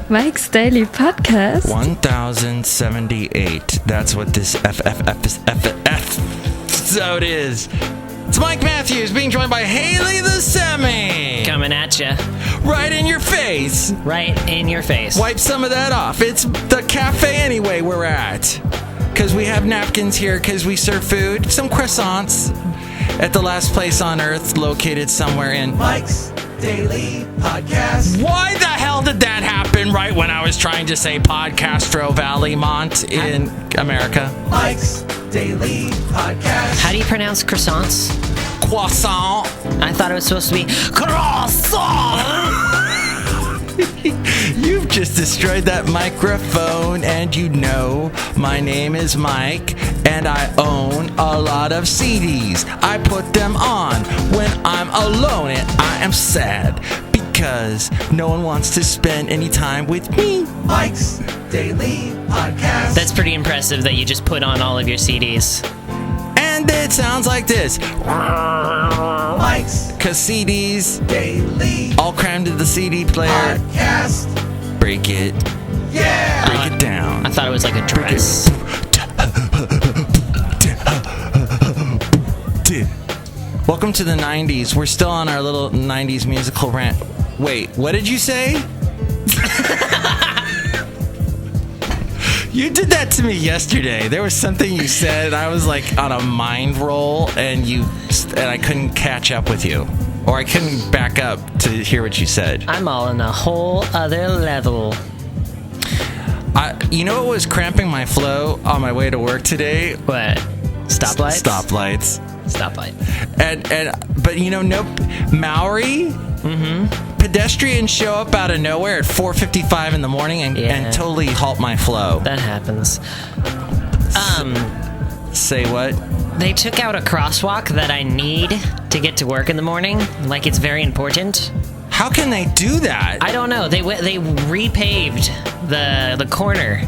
Mike's Daily Podcast. 1078. That's what this episode is. It's Mike Matthews being joined by Hayley Thesemi. Coming at ya. Right in your face. Right in your face. Wipe some of that off. It's the cafe anyway we're at. Because we have napkins here because we serve food. Some croissants at the last place on earth located somewhere in Mike's Daily Podcast. Why the hell did that happen right when I was trying to say Podcastro Valley Mont in America? Mike's Daily Podcast. How do you pronounce croissants? Croissant. I thought it was supposed to be croissant. You've just destroyed that microphone, and you know my name is Mike, and I own a lot of CDs. I put them on when I'm alone, and I am sad because no one wants to spend any time with me. Mike's Daily Podcast. That's pretty impressive that you just put on all of your CDs. And it sounds like this. Mike's Cause CDs Daily all crammed into the CD player. Podcast. Break it. Yeah. Break it down. I thought it was like a dress. Welcome to the 90s. We're still on our little 90s musical rant. Wait, what did you say? You did that to me yesterday. There was something you said. I was like on a mind roll, and I couldn't catch up with you, or I couldn't back up to hear what you said. I'm all in a whole other level. You know what was cramping my flow on my way to work today? What? Stoplights? Stoplights. Stoplight. But you know, no Maori. Pedestrians show up out of nowhere at 4:55 in the morning and totally halt my flow. That happens. Say what? They took out a crosswalk that I need to get to work in the morning. Like it's very important. How can they do that? I don't know. They repaved the corner,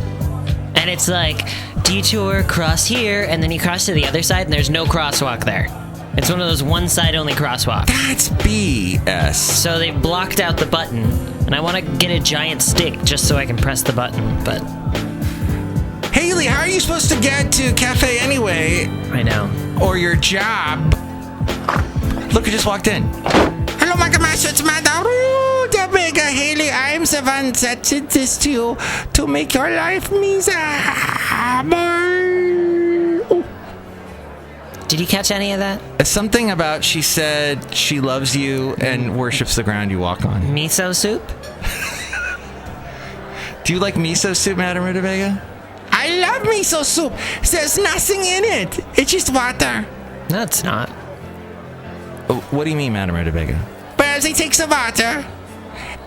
and it's like detour, cross here, and then you cross to the other side, and there's no crosswalk there. It's one of those one-side only crosswalks. That's BS. So they blocked out the button, and I want to get a giant stick just so I can press the button, but Hayley, how are you supposed to get to cafe anyway? I know. Or your job? Look, I just walked in. Hello, my Master, it's Madam Rootabega. Hayley, I am the one that did this to you to make your life miserable. Did you catch any of that? Something about she said she loves you and worships the ground you walk on. Miso soup? Do you like miso soup, Madam Rootabega? I love miso soup. There's nothing in it. It's just water. No, it's not. What do you mean, Madam Rootabega? Well, they take the water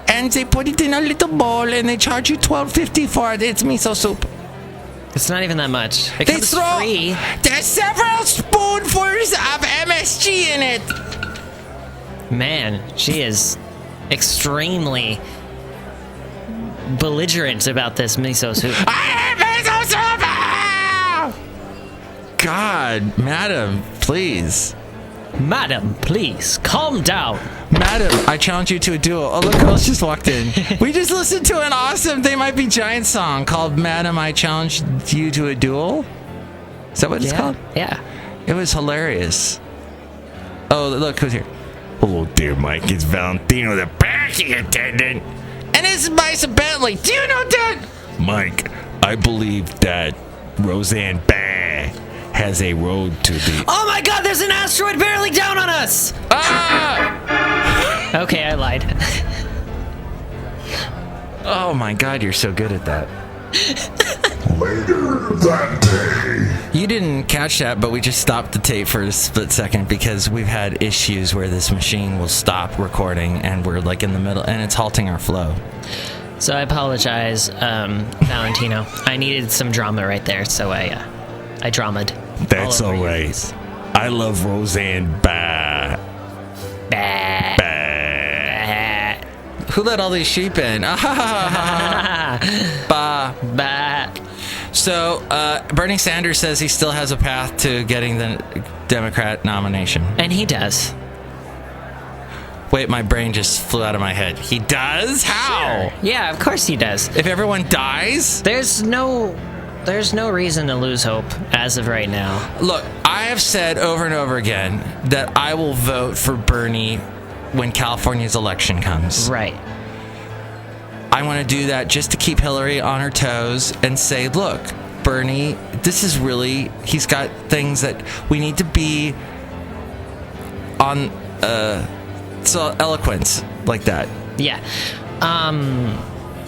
and they put it in a little bowl and they charge you $12.50 for it. It's miso soup. It's not even that much. It They comes throw. free. There's several spoonfuls of MSG in it. Man, she is extremely belligerent about this miso soup. I have miso soup! God, madam, please. Madam, please, calm down. Madam, I challenge you to a duel. Oh, look, girls just walked in. We just listened to an awesome They Might Be Giant song called Madam, I Challenge You to a Duel. Is that what it's called? Yeah. It was hilarious. Oh, look, who's here? Hello there, Mike. It's Valentino, the parking attendant. And this is Bison Bentley. Do you know that? Mike, I believe that Roseanne Barr has a road to the... Oh my god, there's an asteroid barreling down on us! Ah! Okay, I lied. Oh my god, you're so good at that. Later that day. You didn't catch that, but we just stopped the tape for a split second because we've had issues where this machine will stop recording and we're like in the middle and it's halting our flow. So I apologize, Valentino. I needed some drama right there, so I dramaed. That's all over you. alright. I love Roseanne Barr. Bah. Barr. Who let all these sheep in? Bah. Bah. So, Bernie Sanders says he still has a path to getting the Democrat nomination. And he does. Wait, my brain just flew out of my head. He does? How? Sure. Yeah, of course he does. If everyone dies? There's no reason to lose hope as of right now. Look, I have said over and over again that I will vote for Bernie when California's election comes. Right. I want to do that just to keep Hillary on her toes and say, look, Bernie, this is really, he's got things that we need to be on, so eloquence like that. Yeah.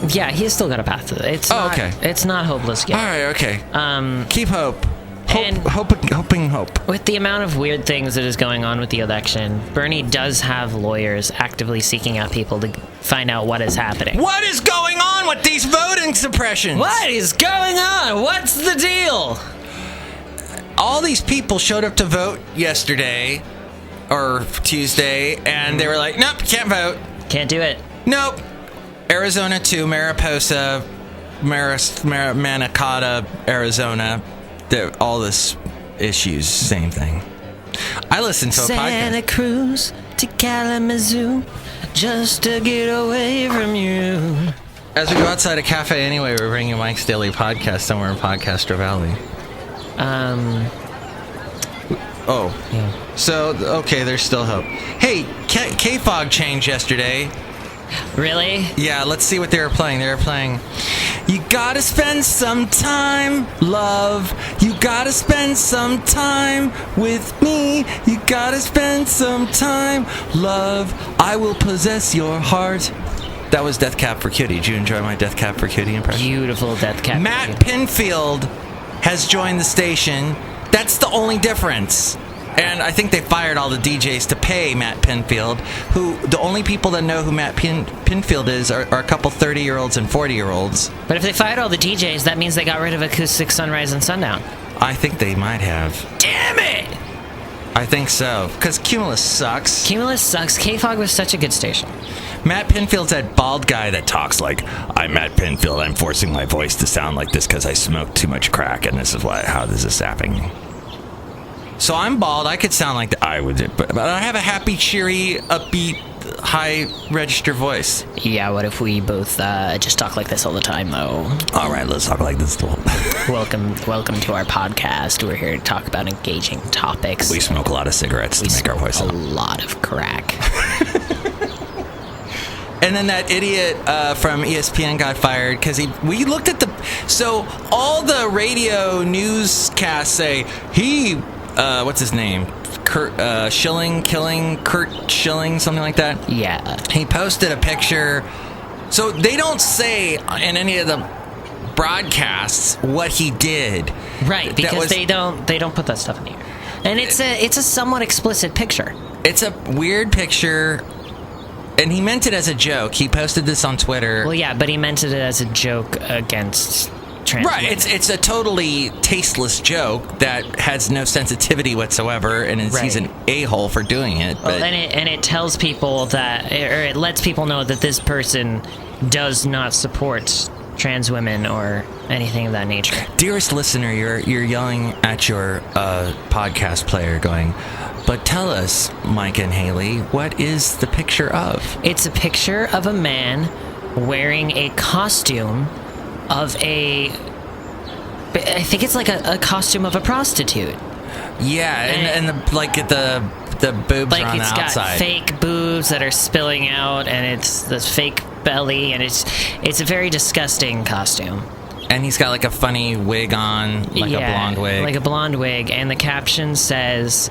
Yeah, he's still got a path to it. Okay. It's not hopeless yet. All right, okay. Keep hope. Hoping hope. With the amount of weird things that is going on with the election, Bernie does have lawyers actively seeking out people to find out what is happening. What is going on with these voting suppressions? What is going on? What's the deal? All these people showed up to vote yesterday or Tuesday, and they were like, nope, can't vote. Can't do it. Nope. Arizona 2, Mariposa, Manakato, Arizona. All this issues, same thing. I listened to a Santa podcast. Cruz to Kalamazoo just to get away from you. As we go outside a cafe anyway, we're bringing Mike's Daily Podcast somewhere in Podcaster Valley. Oh. Yeah. So, okay, there's still hope. Hey, K-Fog changed yesterday. Really? Yeah, let's see what they were playing. They were playing, you gotta spend some time, love. You gotta spend some time with me. You gotta spend some time, love. I will possess your heart. That was Death Cab for Cutie. Did you enjoy my Death Cab for Cutie impression? Beautiful Death Cab. Matt Pinfield has joined the station. That's the only difference. And I think they fired all the DJs to pay Matt Pinfield, who the only people that know who Matt Pinfield is are a couple 30-year-olds and 40-year-olds. But if they fired all the DJs, that means they got rid of Acoustic Sunrise and Sundown. I think they might have. Damn it! I think so. Because Cumulus sucks. Cumulus sucks. K-Fog was such a good station. Matt Pinfield's that bald guy that talks like, I'm Matt Pinfield. I'm forcing my voice to sound like this because I smoked too much crack, and this is how this is happening. So I'm bald. I could sound like I would, but I have a happy, cheery, upbeat, high register voice. Yeah, what if we both just talk like this all the time, though? All right, let's talk like this. Welcome to our podcast. We're here to talk about engaging topics. We smoke a lot of cigarettes to make our voice a up. lot of crack. And then that idiot from ESPN got fired because we looked at so all the radio newscasts say what's his name? Kurt Schilling, something like that. Yeah. He posted a picture. So they don't say in any of the broadcasts what he did. Right, because they don't put that stuff in here. And it's a somewhat explicit picture. It's a weird picture. And he meant it as a joke. He posted this on Twitter. Well, yeah, but he meant it as a joke against trans Right, women. it's a totally tasteless joke that has no sensitivity whatsoever, and he's an a-hole for doing it. But Well, and it tells people that, or it lets people know that this person does not support trans women or anything of that nature. Dearest listener, you're yelling at your podcast player going, but tell us, Mike and Hayley, what is the picture of? It's a picture of a man wearing a costume of I think it's like a costume of a prostitute. Yeah, and the boobs Like are on the it's outside. got fake boobs that are spilling out, and it's this fake belly, and it's a very disgusting costume. And he's got like a funny wig on, like a blonde wig. Like a blonde wig, and the caption says,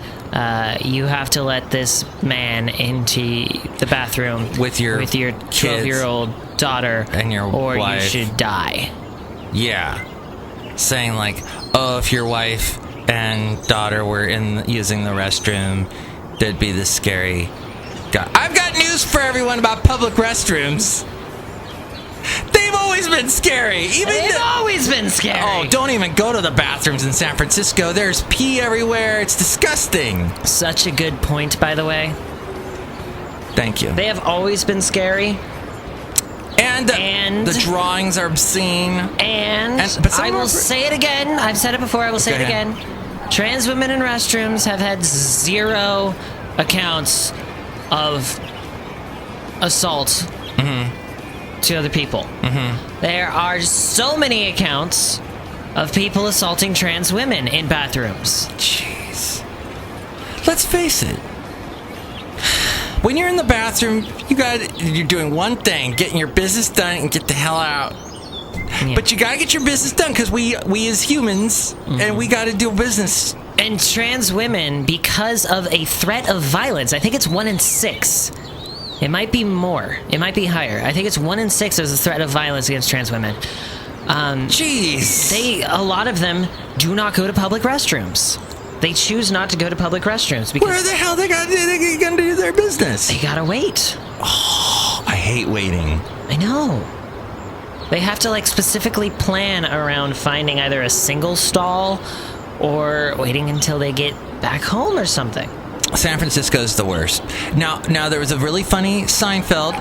you have to let this man into the bathroom with your 12-year-old daughter and your or wife. you should die. Yeah. Saying like, oh, if your wife and daughter were using the restroom, there'd be this scary guy. I've got news for everyone about public restrooms. They've always been scary. They've always been scary. Oh, don't even go to the bathrooms in San Francisco. There's pee everywhere. It's disgusting. Such a good point, by the way. Thank you. They have always been scary. And the drawings are obscene. But I will say it again. I've said it before. I will say it ahead. again. Trans women in restrooms have had 0 accounts of assault to other people. There are so many accounts of people assaulting trans women in bathrooms. Jeez. Let's face it. When you're in the bathroom, you're doing one thing, getting your business done and get the hell out. Yeah. But you gotta get your business done because we as humans, and we gotta do business. And trans women, because of a threat of violence, I think it's 1 in 6. It might be more. It might be higher. I think it's 1 in 6 there's a threat of violence against trans women. Jeez. A lot of them do not go to public restrooms. They choose not to go to public restrooms because Where the hell they gonna do their business? they gotta wait. Oh, I hate waiting. I know. They have to specifically plan around finding either a single stall or waiting until they get back home or something. San Francisco's the worst. Now there was a really funny Seinfeld.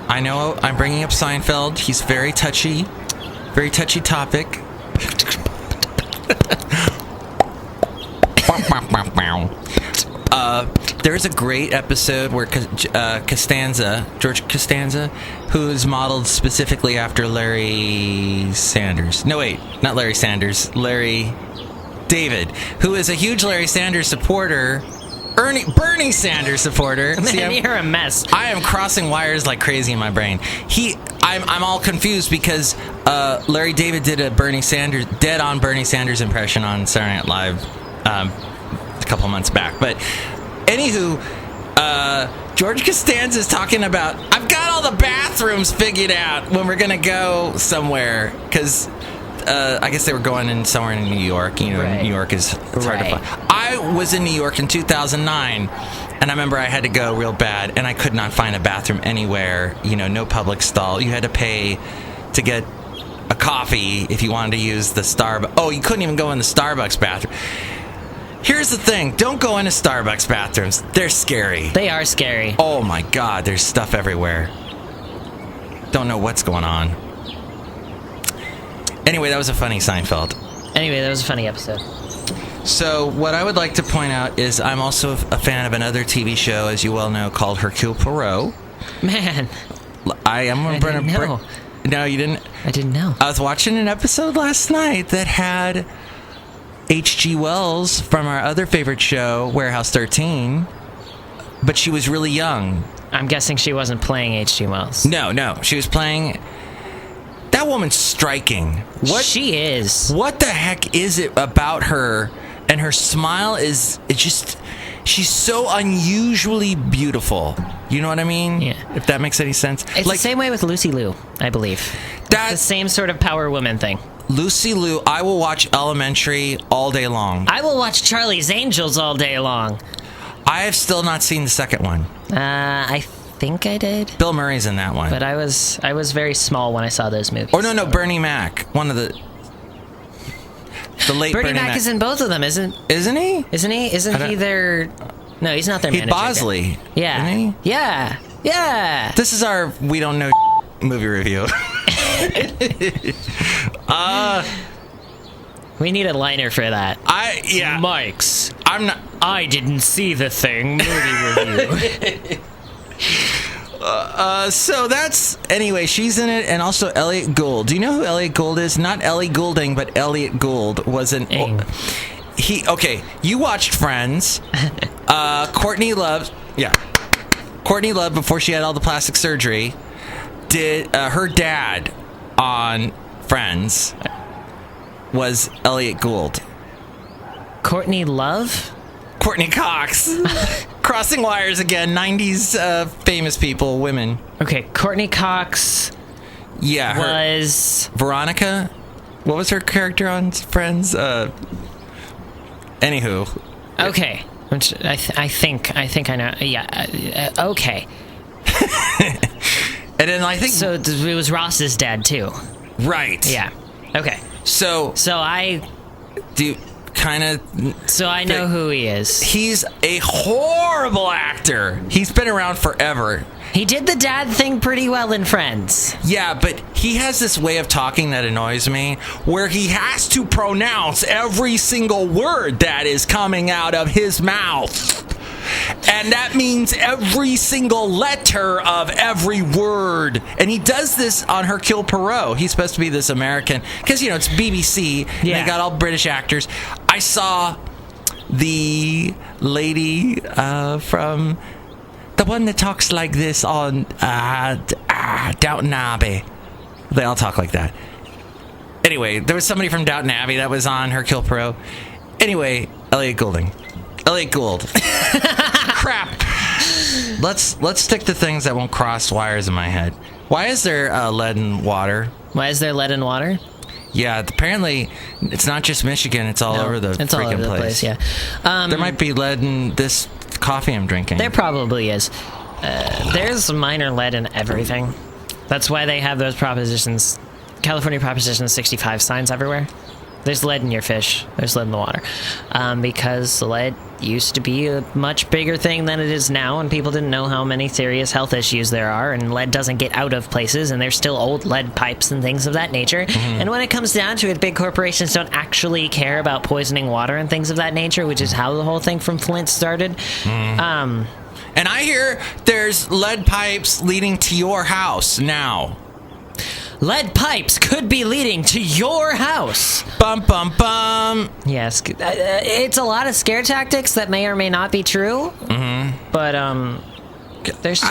I know I'm bringing up Seinfeld. He's very touchy topic. There's a great episode where George Costanza, who's modeled specifically after Larry Sanders. No, wait, not Larry Sanders. Larry David, who is a huge Larry Sanders supporter. Bernie Sanders supporter. Man, you're a mess. I am crossing wires like crazy in my brain. I'm all confused because Larry David did a dead-on Bernie Sanders impression on Saturday Night Live a couple months back. But anywho, George Costanza is talking about, I've got all the bathrooms figured out when we're gonna go somewhere, because I guess they were going in somewhere in New York. Right. New York is hard to find. I was in New York in 2009, and I remember I had to go real bad, and I could not find a bathroom anywhere. No public stall. You had to pay to get a coffee if you wanted to use the Starbucks. Oh, you couldn't even go in the Starbucks bathroom. Here's the thing. Don't go into Starbucks bathrooms. They're scary. They are scary. Oh, my God. There's stuff everywhere. Don't know what's going on. Anyway, that was a funny Seinfeld. Anyway, that was a funny episode. So, what I would like to point out is I'm also a fan of another TV show, as you well know, called Hercule Poirot. Man. I didn't know. No, you didn't? I didn't know. I was watching an episode last night that had H.G. Wells from our other favorite show, Warehouse 13, but she was really young. I'm guessing she wasn't playing H.G. Wells. No. She was playing... That woman's striking. What she is. What the heck is it about her? And her smile is... She's so unusually beautiful. You know what I mean? Yeah. If that makes any sense. It's the same way with Lucy Liu, I believe. That's the same sort of power woman thing. Lucy Liu, I will watch Elementary all day long. I will watch Charlie's Angels all day long. I have still not seen the second one. I think I did. Bill Murray's in that one. But I was very small when I saw those movies. Or no, Bernie Mac. One of the late Bernie Mac is in both of them, isn't he? Isn't he? Isn't he their... No, he's not their manager. Bosley. Yeah. Isn't he? Yeah. This is our We Don't Know movie review. We need a liner for that. Mike's. I didn't see the thing. Movie review. So that's... Anyway, she's in it, and also Elliot Gould. Do you know who Elliot Gould is? Not Ellie Goulding, but Elliot Gould was an... Okay, you watched Friends. Courtney Love... Yeah. Courtney Love, before she had all the plastic surgery, did... her dad on Friends was Elliot Gould. Courtney Love? Courtney Cox. Crossing wires again. 90s famous people, women. Okay, Courtney Cox. Yeah, was Veronica. What was her character on Friends? Anywho. Okay, which I think I know. Yeah. Okay. And then I think so. It was Ross's dad too. Right. Yeah. Okay. So I do kind of. So I know who he is. He's a horrible actor. He's been around forever. He did the dad thing pretty well in Friends. Yeah, but he has this way of talking that annoys me, where he has to pronounce every single word that is coming out of his mouth. And that means every single letter of every word. And he does this on Hercule Poirot. He's supposed to be this American, because, it's BBC. And they got all British actors. I saw the lady from the one that talks like this on Downton Abbey. They all talk like that. Anyway, there was somebody from Downton Abbey that was on Hercule Poirot. Anyway, Elliot Gould. Crap. Let's stick to things that won't cross wires in my head. Why is there lead in water? Why is there lead in water? Yeah, apparently it's not just Michigan. It's all over the it's all freaking over the place. Yeah, there might be lead in this coffee I'm drinking. There probably is. There's minor lead in everything. That's why they have those propositions, California Proposition 65 signs everywhere. There's lead in your fish. There's lead in the water. Because lead used to be a much bigger thing than it is now, and people didn't know how many serious health issues there are, and lead doesn't get out of places, and there's still old lead pipes and things of that nature. Mm-hmm. And when it comes down to it, big corporations don't actually care about poisoning water and things of that nature, which is how the whole thing from Flint started. Mm. And I hear there's lead pipes leading to your house now. Lead pipes could be leading to your house. Bum, bum, bum. Yes. It's a lot of scare tactics that may or may not be true. Mm-hmm. But, I'm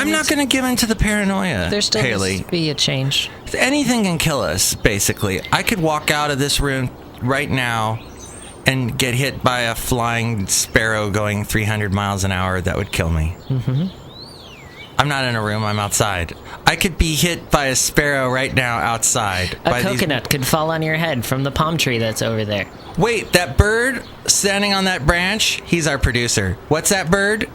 not going to give in to the paranoia, there still Hayley. needs to be a change. Anything can kill us, basically. I could walk out of this room right now and get hit by a flying sparrow going 300 miles an hour. That would kill me. Mm-hmm. I'm not in a room. I'm outside. I could be hit by a sparrow right now outside. A coconut could fall on your head from the palm tree that's over there. Wait, that bird standing on that branch, he's our producer. What's that bird?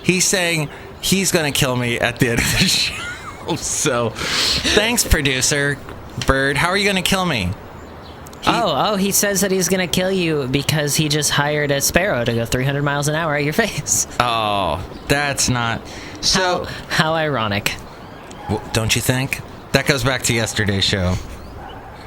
He's saying he's going to kill me at the end of the show. So, thanks, producer bird. How are you going to kill me? He says that he's going to kill you because he just hired a sparrow to go 300 miles an hour at your face. Oh, that's not... So how ironic. Don't you think? That goes back to yesterday's show.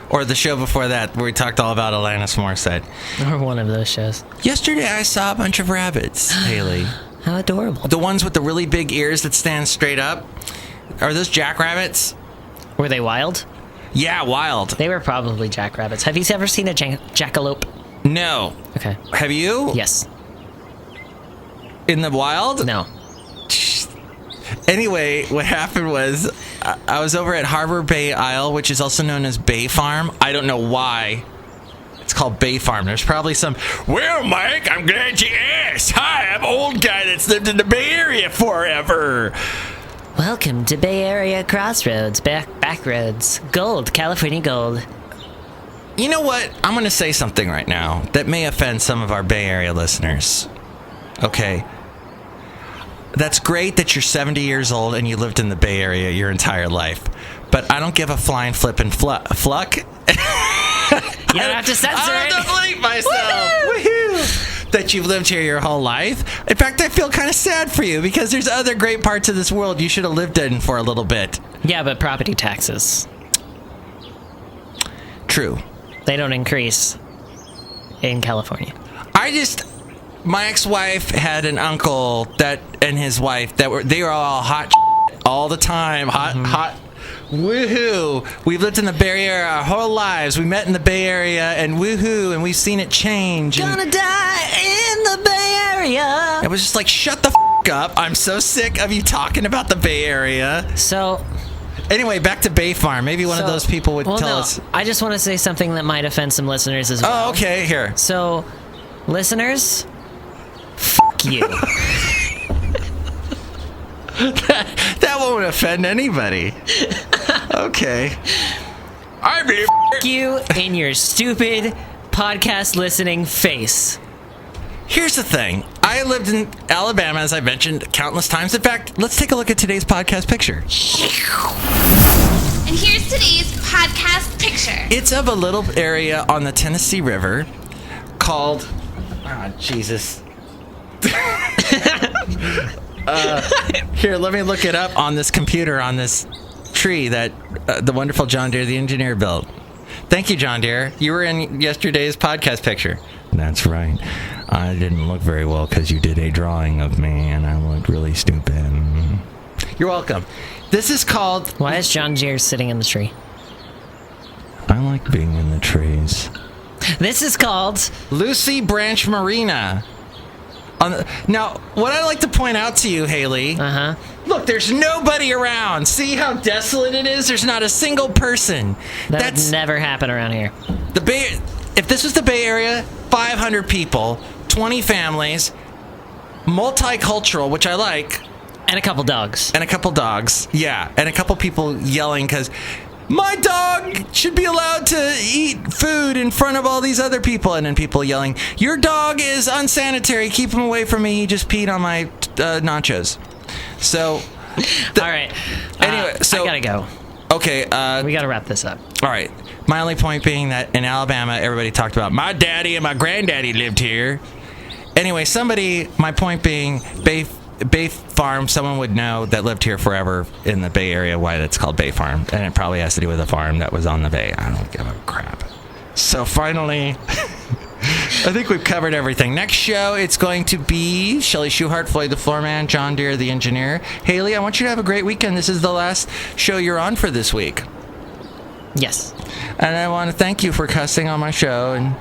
Or the show before that, where we talked all about Alanis Morissette. Or one of those shows. Yesterday I saw a bunch of rabbits, Hayley. How adorable. The ones with the really big ears that stand straight up. Are those jackrabbits? Were they wild? Yeah, wild. They were probably jackrabbits. Have you ever seen a jackalope? No. Okay. Have you? Yes. In the wild? No. Anyway, what happened was I was over at Harbor Bay Isle, which is also known as Bay Farm. I don't know why it's called Bay Farm. There's probably some... Well, Mike, I'm glad you asked. Hi, I'm an old guy that's lived in the Bay Area forever. Welcome to Bay Area Crossroads, back roads. Gold, California gold. You know what? I'm going to say something right now that may offend some of our Bay Area listeners. Okay. That's great that you're 70 years old and you lived in the Bay Area your entire life. But I don't give a flying flippin' fluck. You don't have to censor it. I don't delete myself. Woohoo! That you've lived here your whole life. In fact, I feel kind of sad for you because there's other great parts of this world you should have lived in for a little bit. Yeah, but property taxes. True. They don't increase in California. My ex-wife had an uncle and his wife they were all hot all the time. Hot. Woohoo! We've lived in the Bay Area our whole lives. We met in the Bay Area and woohoo, and we've seen it change. Gonna die in the Bay Area. It was just like, shut the up. I'm so sick of you talking about the Bay Area. So... Anyway, back to Bay Farm. Maybe one of those people would tell us. I just want to say something that might offend some listeners as well. Oh, okay, here. So, listeners, you. that won't offend anybody. Okay. I mean, you in your stupid podcast listening face. Here's the thing. I lived in Alabama, as I mentioned, countless times. In fact, let's take a look at today's podcast picture. And here's today's podcast picture. It's of a little area on the Tennessee River called... Oh, Jesus. Here, let me look it up on this computer on this tree that the wonderful John Deere, the engineer, built. Thank you, John Deere. You were in yesterday's podcast picture. That's right. I didn't look very well because you did a drawing of me, and I looked really stupid. You're welcome. This is called... Why is John Deere sitting in the tree? I like being in the trees. This is called... Lucy Branch Marina. Now, what I'd like to point out to you, Hayley... Uh-huh. Look, there's nobody around. See how desolate it is? There's not a single person. That would never happen around here. The Bay... If this was the Bay Area, 500 people, 20 families, multicultural, which I like. And a couple dogs. Yeah, and a couple people yelling because my dog should be allowed to eat food in front of all these other people. And then people yelling, your dog is unsanitary. Keep him away from me. He just peed on my nachos. So... all right. Anyway, so... I gotta go. Okay, we gotta wrap this up. All right. My only point being that in Alabama, everybody talked about my daddy and my granddaddy lived here. Anyway, my point being, Bay Farm, someone would know that lived here forever in the Bay Area why that's called Bay Farm. And it probably has to do with a farm that was on the bay. I don't give a crap. So finally, I think we've covered everything. Next show, it's going to be Shelley Shoehart, Floyd the Floorman, John Deere the engineer. Hayley, I want you to have a great weekend. This is the last show you're on for this week. Yes. And I want to thank you for cussing on my show and